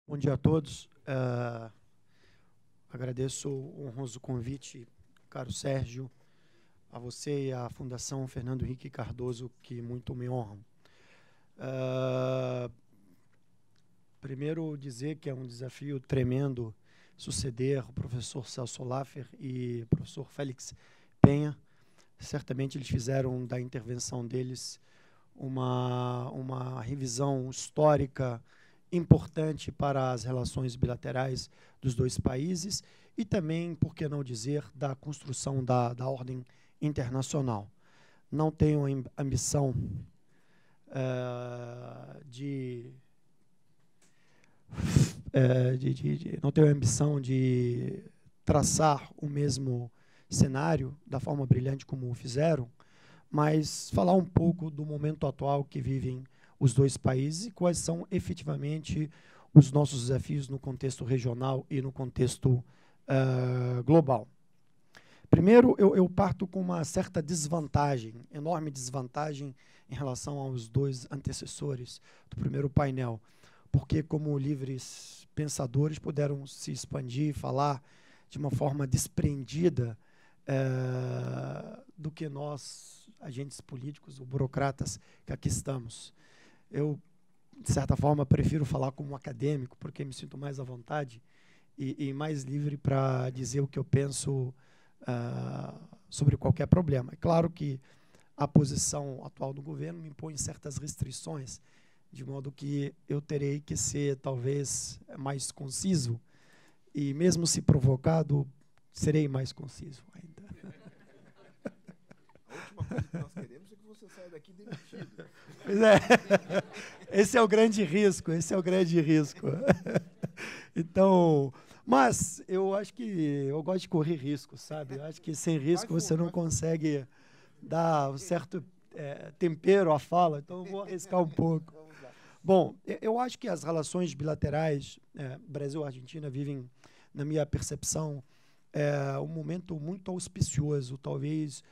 Bom dia a todos. Agradeço o honroso convite, caro Sérgio, a você e à Fundação Fernando Henrique Cardoso, que muito me honram. Primeiro, dizer que é um desafio tremendo suceder o professor Celso Laffer e o professor Félix Penha. Certamente eles fizeram da intervenção deles uma revisão histórica importante para as relações bilaterais dos dois países e também, por que não dizer, da construção da ordem internacional. Não tenho ambição não tenho ambição de traçar o mesmo cenário da forma brilhante como o fizeram, mas falar um pouco do momento atual que vivem os dois países e quais são efetivamente os nossos desafios no contexto regional e no contexto global. Primeiro, eu parto com uma certa desvantagem, enorme desvantagem em relação aos dois antecessores do primeiro painel, porque como livres pensadores puderam se expandir e falar de uma forma desprendida do que nós, agentes políticos ou burocratas, que aqui estamos. Eu, de certa forma, prefiro falar como um acadêmico, porque me sinto mais à vontade e mais livre para dizer o que eu penso sobre qualquer problema. É claro que a posição atual do governo me impõe certas restrições, de modo que eu terei que ser, talvez, mais conciso, e mesmo se provocado, serei mais conciso ainda. A última coisa que nós queremos é que você saia daqui demitido. Pois é. Esse é o grande risco, Então, mas eu acho que eu gosto de correr risco, sabe? Eu acho que sem risco você não consegue dar um certo tempero à fala, então eu vou arriscar um pouco. Bom, eu acho que as relações bilaterais Brasil-Argentina vivem, na minha percepção, um momento muito auspicioso, talvez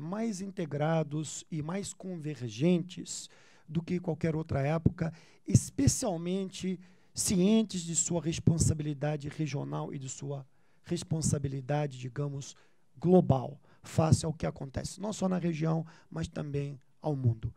mais integrados e mais convergentes do que qualquer outra época, especialmente cientes de sua responsabilidade regional e de sua responsabilidade, digamos, global, face ao que acontece, não só na região, mas também ao mundo.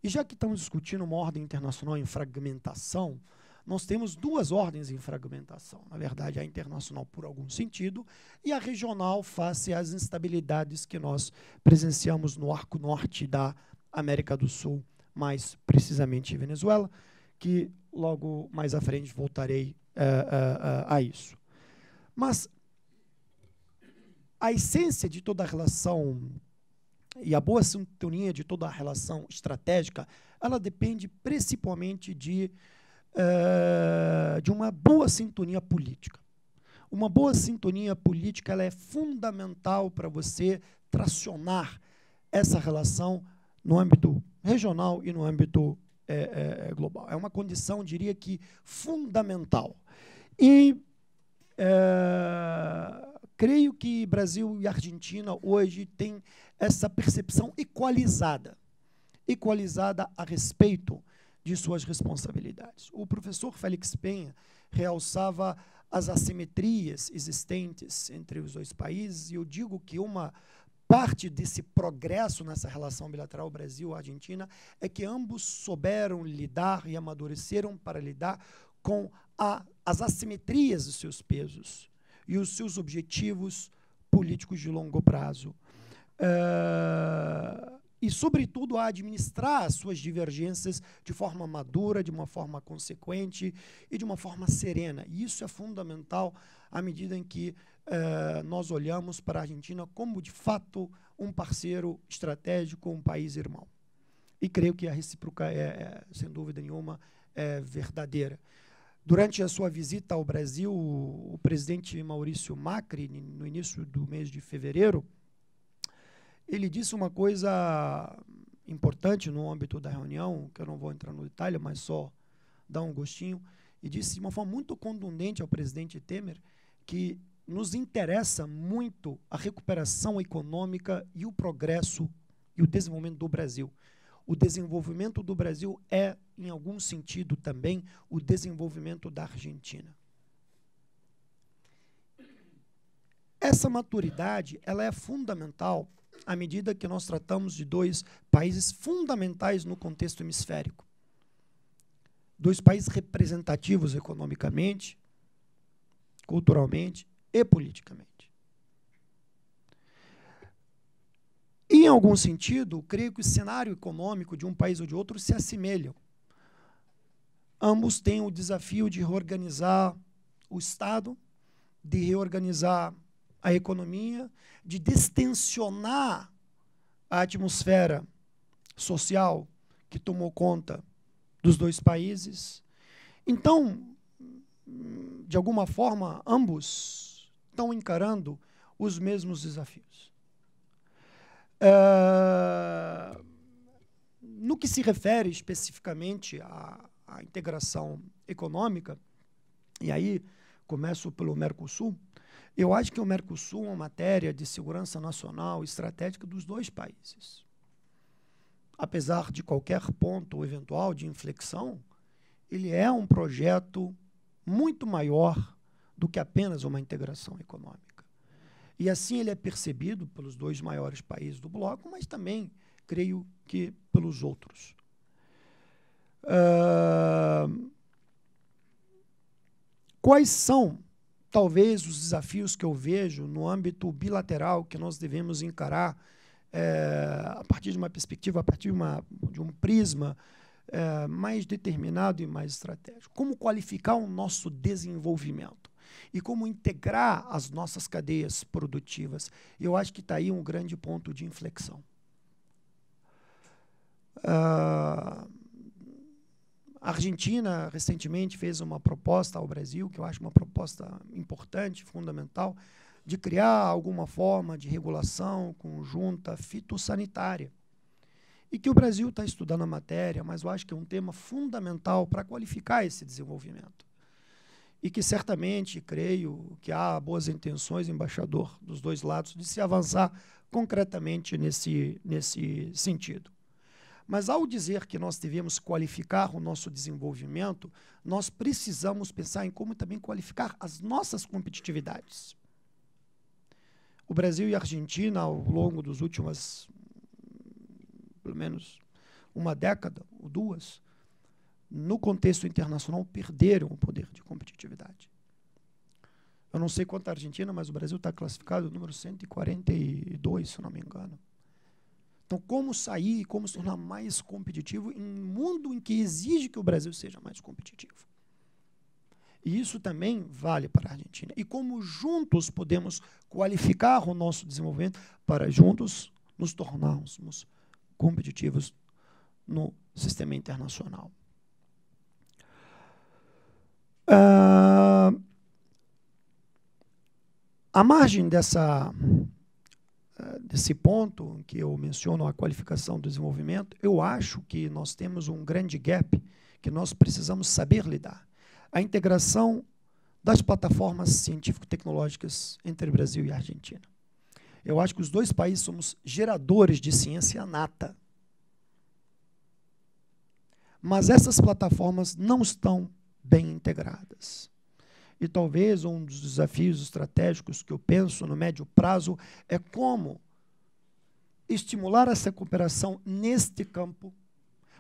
E já que estamos discutindo uma ordem internacional em fragmentação, nós temos duas ordens em fragmentação. Na verdade, a internacional por algum sentido e a regional face às instabilidades que nós presenciamos no arco norte da América do Sul, mais precisamente em Venezuela, que logo mais à frente voltarei a isso. Mas a essência de toda a relação e a boa sintonia de toda a relação estratégica, ela depende principalmente de uma boa sintonia política. Uma boa sintonia política ela é fundamental para você tracionar essa relação no âmbito regional e no âmbito global. É uma condição, diria que, fundamental. E creio que Brasil e Argentina hoje têm essa percepção equalizada a respeito de suas responsabilidades. O professor Félix Penha realçava as assimetrias existentes entre os dois países, e eu digo que uma parte desse progresso nessa relação bilateral Brasil-Argentina é que ambos souberam lidar e amadureceram para lidar com as assimetrias dos seus pesos e os seus objetivos políticos de longo prazo. E, sobretudo, a administrar as suas divergências de forma madura, de uma forma consequente e de uma forma serena. E isso é fundamental à medida em que nós olhamos para a Argentina como, de fato, um parceiro estratégico, um país irmão. E creio que a recíproca sem dúvida nenhuma, é verdadeira. Durante a sua visita ao Brasil, o presidente Maurício Macri, no início do mês de fevereiro, ele disse uma coisa importante no âmbito da reunião, que eu não vou entrar no detalhe, mas só dar um gostinho, e disse de uma forma muito contundente ao presidente Temer que nos interessa muito a recuperação econômica e o progresso e o desenvolvimento do Brasil. O desenvolvimento do Brasil é em algum sentido, também o desenvolvimento da Argentina. Essa maturidade, ela é fundamental à medida que nós tratamos de dois países fundamentais no contexto hemisférico. Dois países representativos economicamente, culturalmente e politicamente. E, em algum sentido, creio que o cenário econômico de um país ou de outro se assemelham. Ambos têm o desafio de reorganizar o Estado, de reorganizar a economia, de distensionar a atmosfera social que tomou conta dos dois países. Então, de alguma forma, ambos estão encarando os mesmos desafios. No que se refere especificamente à integração econômica, e aí começo pelo Mercosul, eu acho que o Mercosul é uma matéria de segurança nacional estratégica dos dois países. Apesar de qualquer ponto eventual de inflexão, ele é um projeto muito maior do que apenas uma integração econômica. E assim ele é percebido pelos dois maiores países do bloco, mas também, creio que, pelos outros. Quais são, talvez, os desafios que eu vejo no âmbito bilateral que nós devemos encarar a partir de uma perspectiva, a partir de um prisma mais determinado e mais estratégico? Como qualificar o nosso desenvolvimento e como integrar as nossas cadeias produtivas? Eu acho que está aí um grande ponto de inflexão. A Argentina, recentemente, fez uma proposta ao Brasil, que eu acho uma proposta importante, fundamental, de criar alguma forma de regulação conjunta fitossanitária. E que o Brasil está estudando a matéria, mas eu acho que é um tema fundamental para qualificar esse desenvolvimento. E que certamente, creio, que há boas intenções, embaixador, dos dois lados, de se avançar concretamente nesse sentido. Mas, ao dizer que nós devemos qualificar o nosso desenvolvimento, nós precisamos pensar em como também qualificar as nossas competitividades. O Brasil e a Argentina, ao longo dos últimos, pelo menos uma década ou duas, no contexto internacional, perderam o poder de competitividade. Eu não sei quanto a Argentina, mas o Brasil está classificado no número 142, se não me engano. Então, como sair e como se tornar mais competitivo em um mundo em que exige que o Brasil seja mais competitivo? E isso também vale para a Argentina. E como juntos podemos qualificar o nosso desenvolvimento para juntos nos tornarmos competitivos no sistema internacional. À margem desse ponto que eu menciono, a qualificação do desenvolvimento, eu acho que nós temos um grande gap que nós precisamos saber lidar. A integração das plataformas científico-tecnológicas entre Brasil e Argentina. Eu acho que os dois países somos geradores de ciência nata. Mas essas plataformas não estão bem integradas. E talvez um dos desafios estratégicos que eu penso no médio prazo é como estimular essa cooperação neste campo,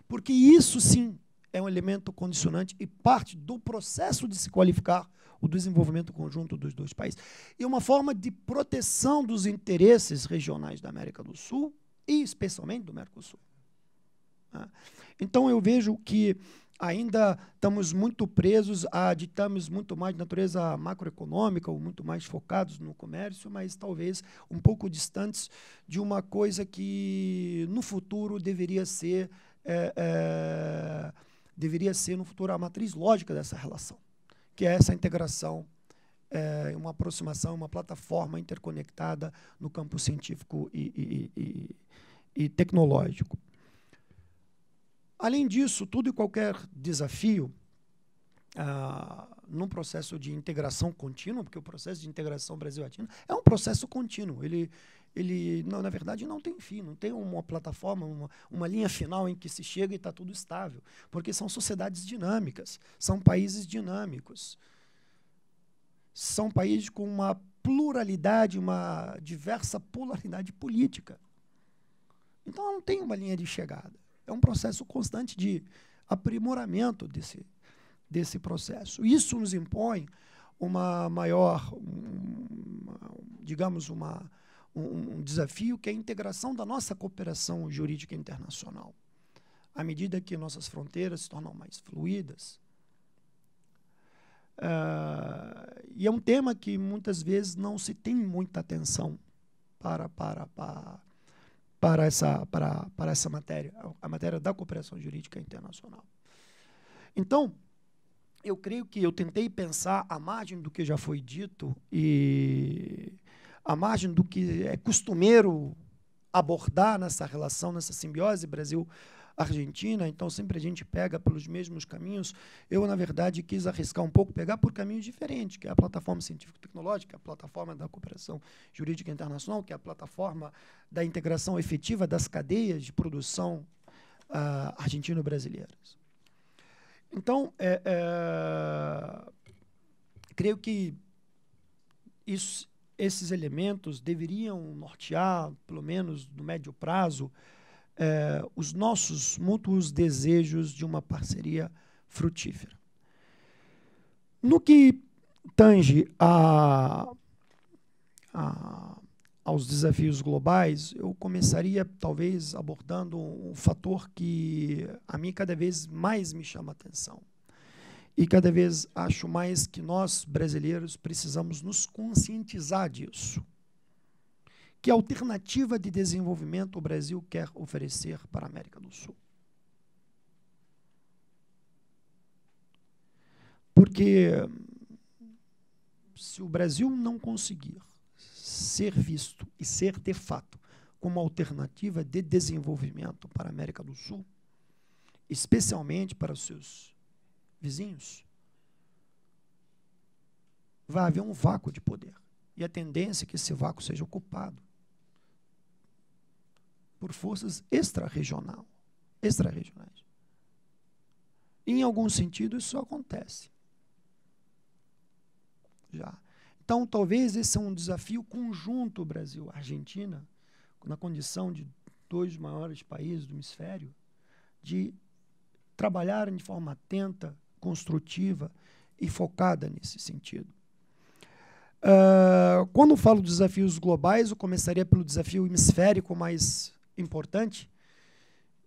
porque isso sim é um elemento condicionante e parte do processo de se qualificar o desenvolvimento conjunto dos dois países. E uma forma de proteção dos interesses regionais da América do Sul e especialmente do Mercosul. Então eu vejo que ainda estamos muito presos a ditames muito mais de natureza macroeconômica, ou muito mais focados no comércio, mas talvez um pouco distantes de uma coisa que no futuro deveria ser no futuro a matriz lógica dessa relação, que é essa integração, uma aproximação, uma plataforma interconectada no campo científico e tecnológico. Além disso, tudo e qualquer desafio num processo de integração contínua, porque o processo de integração Brasil-Argentina é um processo contínuo, ele não, na verdade, não tem fim, não tem uma plataforma, uma linha final em que se chega e está tudo estável, porque são sociedades dinâmicas, são países dinâmicos, são países com uma pluralidade, uma diversa polaridade política. Então, não tem uma linha de chegada. É um processo constante de aprimoramento desse processo. Isso nos impõe uma maior, digamos, um desafio, que é a integração da nossa cooperação jurídica internacional. À medida que nossas fronteiras se tornam mais fluídas. E é um tema que muitas vezes não se tem muita atenção para essa matéria, a matéria da cooperação jurídica internacional. Então, eu creio que eu tentei pensar à margem do que já foi dito e à margem do que é costumeiro abordar nessa relação, nessa simbiose Brasil-Argentina. Então, sempre a gente pega pelos mesmos caminhos. Eu, na verdade, quis arriscar um pouco, pegar por caminhos diferentes, que é a plataforma científico-tecnológica, a plataforma da cooperação jurídica internacional, que é a plataforma da integração efetiva das cadeias de produção argentino-brasileiras. Então, creio que esses elementos deveriam nortear, pelo menos no médio prazo, os nossos mútuos desejos de uma parceria frutífera. No que tange aos desafios globais, eu começaria, talvez, abordando um fator que a mim cada vez mais me chama a atenção. E cada vez acho mais que nós, brasileiros, precisamos nos conscientizar disso. Que alternativa de desenvolvimento o Brasil quer oferecer para a América do Sul? Porque se o Brasil não conseguir ser visto e ser, de fato, como alternativa de desenvolvimento para a América do Sul, especialmente para os seus vizinhos, vai haver um vácuo de poder. E a tendência é que esse vácuo seja ocupado por forças extra-regionais. Em algum sentido, isso acontece. Já. Então, talvez esse é um desafio conjunto Brasil-Argentina, na condição de dois maiores países do hemisfério, de trabalharem de forma atenta, construtiva e focada nesse sentido. Quando falo de desafios globais, eu começaria pelo desafio hemisférico mais importante,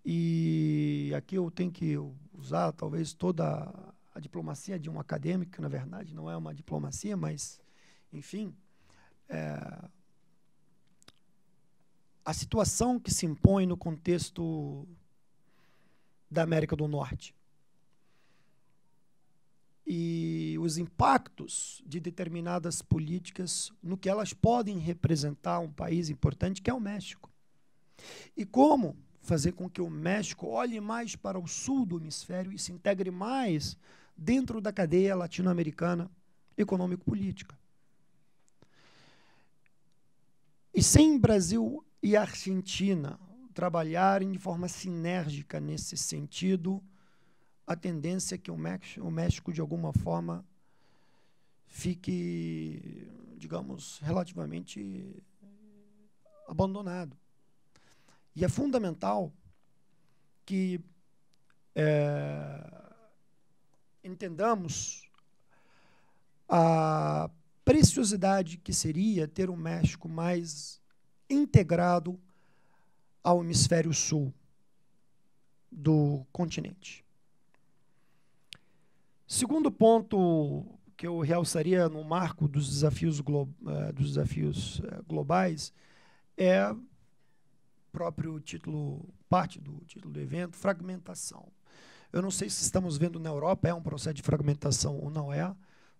e aqui eu tenho que usar talvez toda a diplomacia de um acadêmico, que na verdade não é uma diplomacia, mas, enfim, a situação que se impõe no contexto da América do Norte e os impactos de determinadas políticas no que elas podem representar um país importante, que é o México. E como fazer com que o México olhe mais para o sul do hemisfério e se integre mais dentro da cadeia latino-americana econômico-política. E sem Brasil e Argentina trabalharem de forma sinérgica nesse sentido, a tendência é que o México, de alguma forma, fique, digamos, relativamente abandonado. E é fundamental que entendamos a preciosidade que seria ter um México mais integrado ao hemisfério sul do continente. Segundo ponto que eu realçaria no marco dos desafios globais é próprio título, parte do título do evento, fragmentação. Eu não sei se estamos vendo na Europa, é um processo de fragmentação ou não é,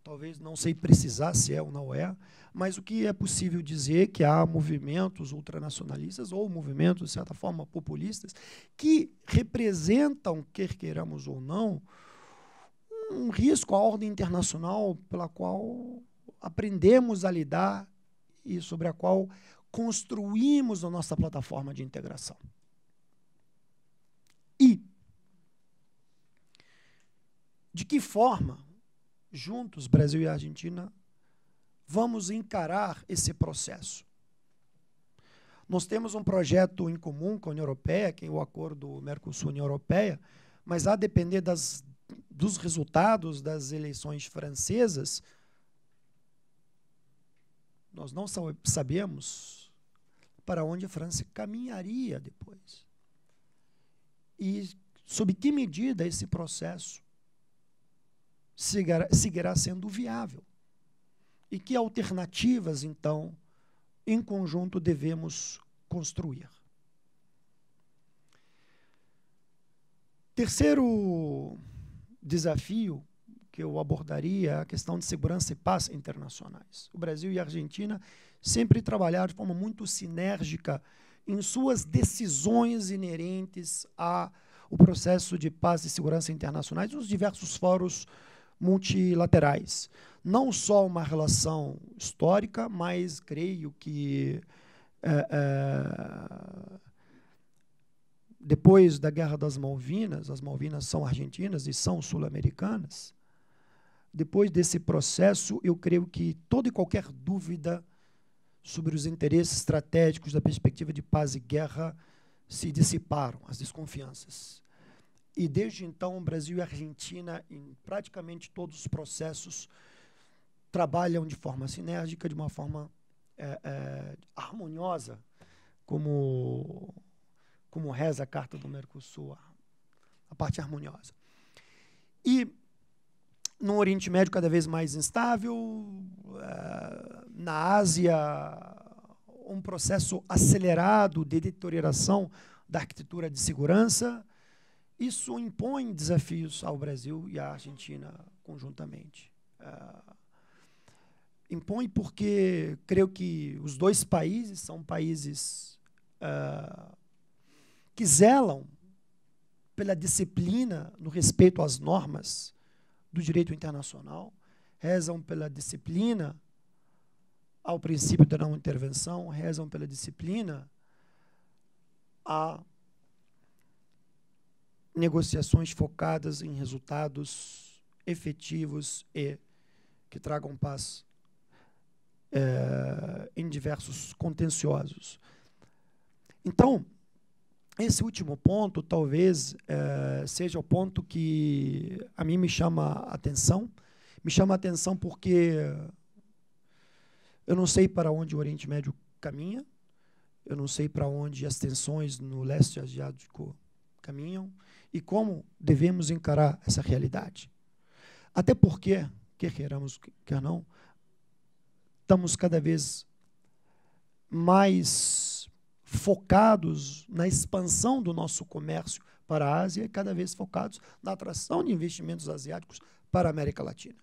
talvez não sei precisar se é ou não é, mas o que é possível dizer é que há movimentos ultranacionalistas ou movimentos, de certa forma, populistas, que representam, quer queiramos ou não, um risco à ordem internacional pela qual aprendemos a lidar e sobre a qual construímos a nossa plataforma de integração. E de que forma, juntos, Brasil e Argentina, vamos encarar esse processo? Nós temos um projeto em comum com a União Europeia, que é o Acordo Mercosul-União Europeia, mas a depender dos resultados das eleições francesas, nós não sabemos para onde a França caminharia depois. E sob que medida esse processo seguirá sendo viável. E que alternativas, então, em conjunto devemos construir. Terceiro desafio que eu abordaria é a questão de segurança e paz internacionais. O Brasil e a Argentina sempre trabalharam de forma muito sinérgica em suas decisões inerentes ao processo de paz e segurança internacionais nos diversos fóruns multilaterais. Não só uma relação histórica, mas creio que depois da Guerra das Malvinas, as Malvinas são argentinas e são sul-americanas, depois desse processo, eu creio que toda e qualquer dúvida sobre os interesses estratégicos da perspectiva de paz e guerra se dissiparam, as desconfianças. E desde então, Brasil e Argentina, em praticamente todos os processos, trabalham de forma sinérgica, de uma forma harmoniosa, como reza a Carta do Mercosul, a parte harmoniosa. E no Oriente Médio cada vez mais instável, na Ásia um processo acelerado de deterioração da arquitetura de segurança. Isso impõe desafios ao Brasil e à Argentina conjuntamente. Impõe porque creio que os dois países são países que zelam pela disciplina no respeito às normas do direito internacional, rezam pela disciplina ao princípio da não intervenção, rezam pela disciplina a negociações focadas em resultados efetivos e que tragam paz em diversos contenciosos. Então, esse último ponto talvez seja o ponto que a mim me chama a atenção. Me chama a atenção porque eu não sei para onde o Oriente Médio caminha, eu não sei para onde as tensões no leste asiático caminham e como devemos encarar essa realidade. Até porque, quer queiramos, quer não, estamos cada vez mais focados na expansão do nosso comércio para a Ásia e cada vez focados na atração de investimentos asiáticos para a América Latina.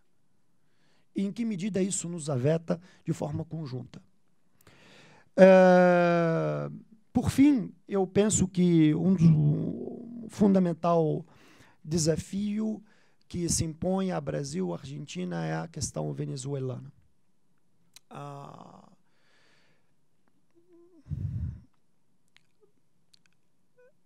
E em que medida isso nos afeta de forma conjunta? Por fim, eu penso que um fundamental desafio que se impõe a Brasil e Argentina é a questão venezuelana.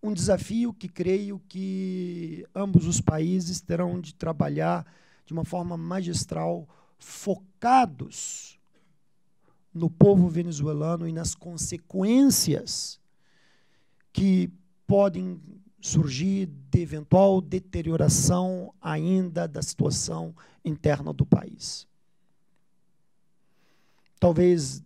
Um desafio que creio que ambos os países terão de trabalhar de uma forma magistral, focados no povo venezuelano e nas consequências que podem surgir de eventual deterioração ainda da situação interna do país. Talvez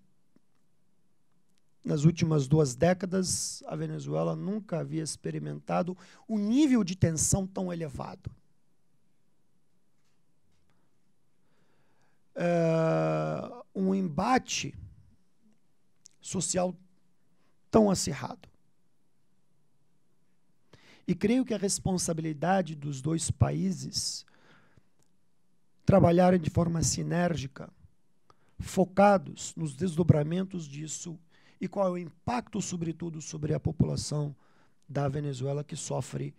nas últimas 2 décadas, a Venezuela nunca havia experimentado um nível de tensão tão elevado. Um embate social tão acirrado. E creio que a responsabilidade dos dois países trabalharem de forma sinérgica, focados nos desdobramentos disso e qual é o impacto, sobretudo, sobre a população da Venezuela que sofre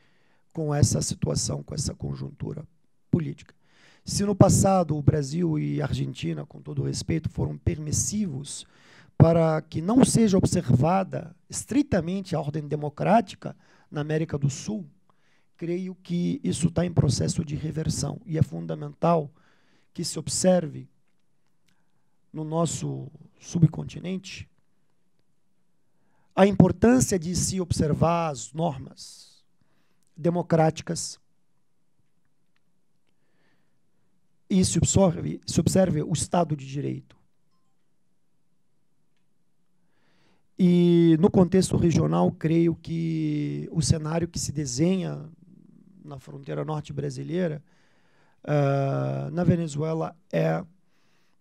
com essa situação, com essa conjuntura política. Se no passado o Brasil e a Argentina, com todo o respeito, foram permissivos para que não seja observada estritamente a ordem democrática na América do Sul, creio que isso está em processo de reversão. E é fundamental que se observe no nosso subcontinente a importância de se observar as normas democráticas e se observe o Estado de Direito. E, no contexto regional, creio que o cenário que se desenha na fronteira norte brasileira, na Venezuela,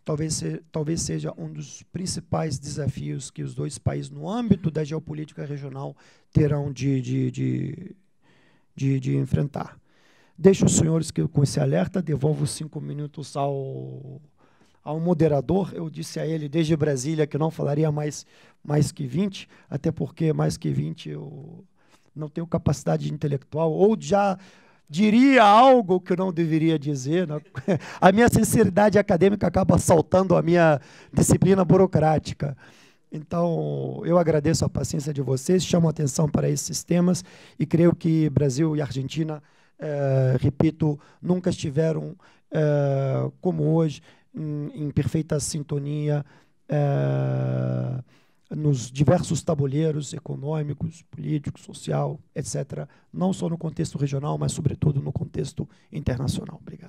talvez seja um dos principais desafios que os dois países, no âmbito da geopolítica regional, terão de enfrentar. Deixo os senhores com esse alerta, devolvo 5 minutos ao moderador. Eu disse a ele, desde Brasília, que não falaria mais que 20, até porque mais que 20 eu não tenho capacidade intelectual, ou já diria algo que eu não deveria dizer. Né? A minha sinceridade acadêmica acaba saltando a minha disciplina burocrática. Então, eu agradeço a paciência de vocês, chamo a atenção para esses temas e creio que Brasil e Argentina, repito, nunca estiveram como hoje, em perfeita sintonia, nos diversos tabuleiros econômicos, políticos, social, etc., não só no contexto regional, mas, sobretudo, no contexto internacional. Obrigado.